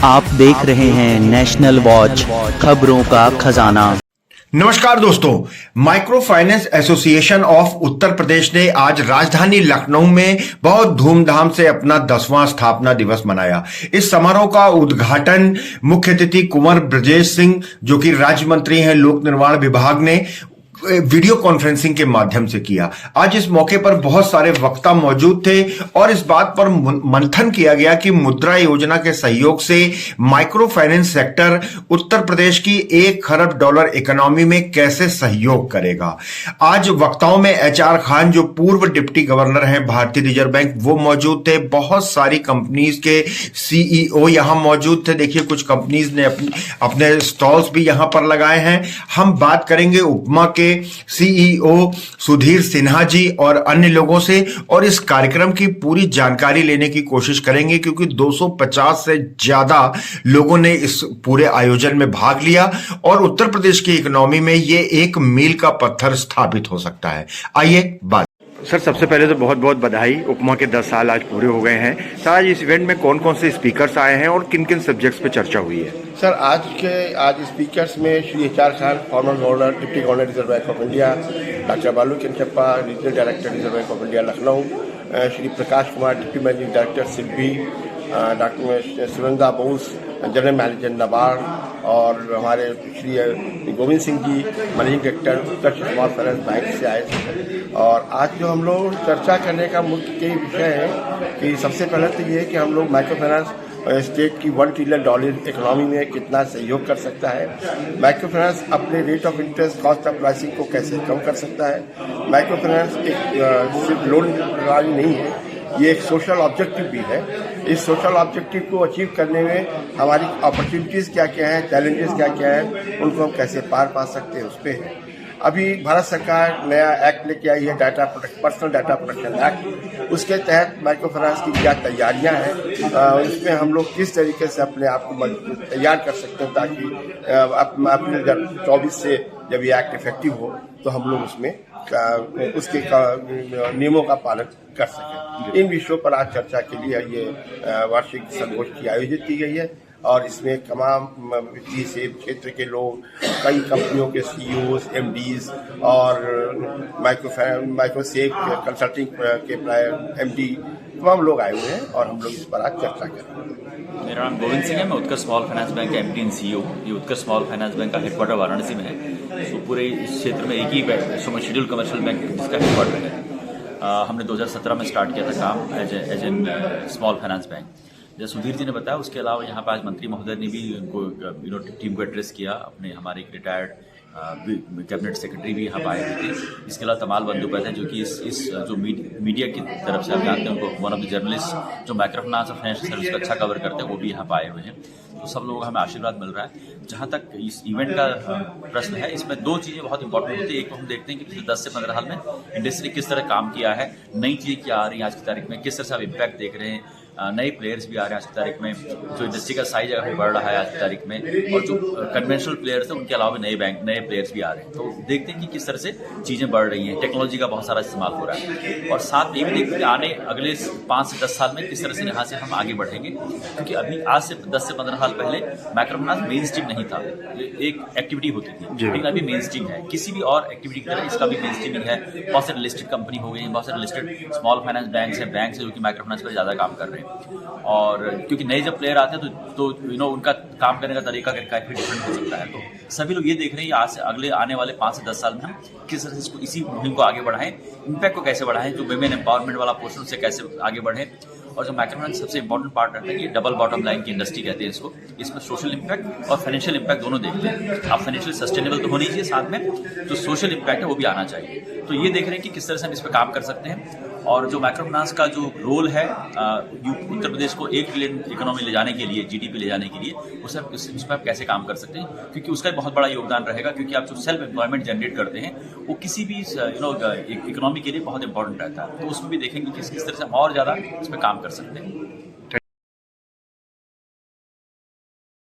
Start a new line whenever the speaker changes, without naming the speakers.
आप देख रहे हैं नेशनल वॉच, खबरों का खजाना।
नमस्कार दोस्तों, micro finance association of Uttar Pradesh ने आज राजधानी लखनऊ में बहुत धूमधाम से अपना 10वां स्थापना दिवस मनाया। इस समारोह का उद्घाटन मुख्य अतिथि कुंवर ब्रजेश सिंह, जो कि राज्य मंत्री हैं लोक निर्माण विभाग, ने वीडियो कॉन्फ्रेंसिंग के माध्यम से किया। आज इस मौके पर बहुत सारे वक्ता मौजूद थे और इस बात पर मंथन किया गया कि मुद्रा योजना के सहयोग से micro finance sector Uttar Pradesh की $1 खरब इकोनॉमी में कैसे सहयोग करेगा। आज वक्ताओं में HR खान, जो पूर्व डिप्टी गवर्नर हैं भारतीय रिजर्व बैंक, वो मौजूद थे। बहुत सारी कंपनीज के CEO यहां मौजूद थे। देखिए, कुछ कंपनीज ने अपने स्टॉल्स भी यहां पर लगाए हैं। हम बात करेंगे उपमा के CEO सुधीर सिन्हा जी और अन्य लोगों से, और इस कार्यक्रम की पूरी जानकारी लेने की कोशिश करेंगे, क्योंकि 250 से ज्यादा लोगों ने इस पूरे आयोजन में भाग लिया और उत्तर प्रदेश की इकोनॉमी में ये एक मील का पत्थर स्थापित हो सकता है। आइए बात।
सर, सबसे पहले तो बहुत बहुत बधाई। उपमा के 10 साल आज पूरे हो गए हैं। सर, आज इस इवेंट में कौन कौन से स्पीकर्स आए हैं और किन किन सब्जेक्ट्स पे चर्चा हुई है?
सर, आज स्पीकर्स में Shri HR Khan, former governor, deputy governor reserve bank of India, doctor Balu Chanchappa, regional director reserve bank of India Lucknow, Shri Prakash Kumar, deputy managing director SIDBI, doctor Sunanda Bose, general manager NABARD, और हमारे Shri Govind Singh ji, managing director Uttar small finance bank से आए थे। और आज जो हम लोग चर्चा करने का मुख्य विषय है कि सबसे पहले तो ये है कि हम लोग माइक्रो फाइनेंस स्टेट की $1 ट्रिलियन इकोनॉमी में कितना सहयोग कर सकता है, माइक्रो फाइनेंस अपने rate of interest, cost of pricing को कैसे कम कर सकता है। माइक्रो फाइनेंस एक सिर्फ लोन प्रणाली नहीं है, ये एक सोशल ऑब्जेक्टिव भी है। इस सोशल ऑब्जेक्टिव को अचीव करने में हमारी अपॉर्चुनिटीज़ क्या क्या हैं, चैलेंजेस क्या क्या हैं, उनको हम कैसे पार पा सकते हैं, उस पर है। अभी भारत सरकार नया एक्ट लेके आई है, पर्सनल डाटा प्रोटेक्शन एक्ट। उसके तहत माइक्रो फाइनेंस की क्या तैयारियां हैं, उसमें हम लोग किस तरीके से अपने आप को तैयार कर सकते हैं, ताकि अप्रैल 24 से जब ये एक्ट इफेक्टिव हो तो हम लोग उसमें उसके नियमों का पालन कर सकें। इन विषयों पर आज चर्चा के लिए ये वार्षिक संगोष्ठी आयोजित की गई है और इसमें तमाम वित्तीय क्षेत्र के लोग, कई कंपनियों के CEOs, MDs और माइक्रोसेफ कंसल्टिंग के MD, तमाम लोग आए हुए हैं और हम लोग इस पर आज चर्चा कर रहे हैं।
मेरा नाम गोविंद सिंह है। मैं उत्कर्ष स्मॉल फाइनेंस बैंक का MD एंड CEO। ये उत्कर्ष स्मॉल फाइनेंस बैंक का हेडक्वार्टर वाराणसी में है। तो पूरे इस क्षेत्र में एक ही शेड्यूल्ड कमर्शियल बैंक जिसका हेडक्वार्टर है। हमने 2017 में स्टार्ट किया था काम as an small finance bank. जैसे सुधीर जी ने बताया, उसके अलावा यहाँ पर आज मंत्री महोदय ने भी उनको टीम को एड्रेस किया। अपने हमारे एक रिटायर्ड कैबिनेट सेक्रेटरी भी यहाँ पर आए हुए थे। इसके अलावा तमाल बंदोबस्त हैं, जो कि इस जो मीडिया की तरफ से आप जानते हैं उनको, वन ऑफ द जर्नलिस्ट जो माइक्रो फाइनेंस और फाइनेंशियल सर्विस का अच्छा कवर करते हैं, वो भी यहाँ पर आए हुए हैं। तो सब लोगों का हमें आशीर्वाद मिल रहा है। जहाँ तक इस इवेंट का प्रश्न है, इसमें दो चीज़ें बहुत इंपॉर्टेंट होती है। एक तो हम देखते हैं कि पिछले 10 से 15 साल में इंडस्ट्री किस तरह काम किया है, नई चीज़ें क्या आ रही हैं आज की तारीख में, किस तरह से आप इम्पैक्ट देख रहे हैं। नए प्लेयर्स भी आ रहे हैं आज की तारीख में, जो इंडस्ट्री का साइज अगर बढ़ रहा है आज की तारीख में, और जो कन्वेंशनल प्लेयर्स हैं उनके अलावा नए प्लेयर्स भी आ रहे हैं। तो देखते हैं कि किस तरह से चीज़ें बढ़ रही हैं, टेक्नोलॉजी का बहुत सारा इस्तेमाल हो रहा है, और साथ में ये भी देखते हैं कि आने अगले 5 से 10 साल में किस तरह से यहाँ से हम आगे बढ़ेंगे। क्योंकि अभी आज से 10 से 15 साल पहले माइक्रो फाइनेंस मेन स्ट्रीम नहीं था, एक एक्टिविटी होती थी, लेकिन अभी मेन स्ट्रीम है। किसी भी और एक्टिविटी की तरह इसका भी मेन स्ट्रीमिंग है। बहुत सारे लिस्टेड कंपनी हो गई हैं, बहुत सारे लिस्टेड स्मॉल फाइनेंस बैंक है जो कि माइक्रो फाइनेंस पर ज़्यादा काम कर रहे हैं। और क्योंकि नए जब प्लेयर आते हैं तो उनका काम करने का तरीका काफी डिफरेंट हो सकता है। तो सभी लोग ये देख रहे हैं आज से अगले आने वाले 5 से 10 साल में हम किस तरह से इसको, इसी मुहिम को आगे बढ़ाएं, इम्पैक्ट को कैसे बढ़ाएं, जो वुमेन एम्पावरमेंट वाला पोर्शन उससे कैसे आगे बढ़ें। और जो माइक्रो फाइनेंस सबसे इंपॉर्टेंट पार्ट रहता है कि डबल बॉटम लाइन की इंडस्ट्री कहते हैं इसको। इसमें सोशल इम्पैक्ट और फाइनेंशियल इम्पैक्ट दोनों देखते हैं। आप फाइनेंशियल सस्टेनेबल तो होनी चाहिए, साथ में जो सोशल इम्पैक्ट है वो भी आना चाहिए। तो ये देख रहे हैं कि किस तरह से हम इस पर काम कर सकते हैं। और जो माइक्रो फाइनेंस का जो रोल है उत्तर प्रदेश को 1 ट्रिलियन इकोनॉमी ले जाने के लिए, GDP ले जाने के लिए, उस पर आप कैसे काम कर सकते हैं, क्योंकि उसका बहुत बड़ा योगदान रहेगा। क्योंकि आप जो सेल्फ एम्प्लॉयमेंट जनरेट करते हैं वो किसी भी इकोनॉमी के लिए बहुत इंपॉर्टेंट रहता है। तो उसमें भी देखेंगे कि किस तरह से और ज़्यादा इस पर काम कर सकते हैं।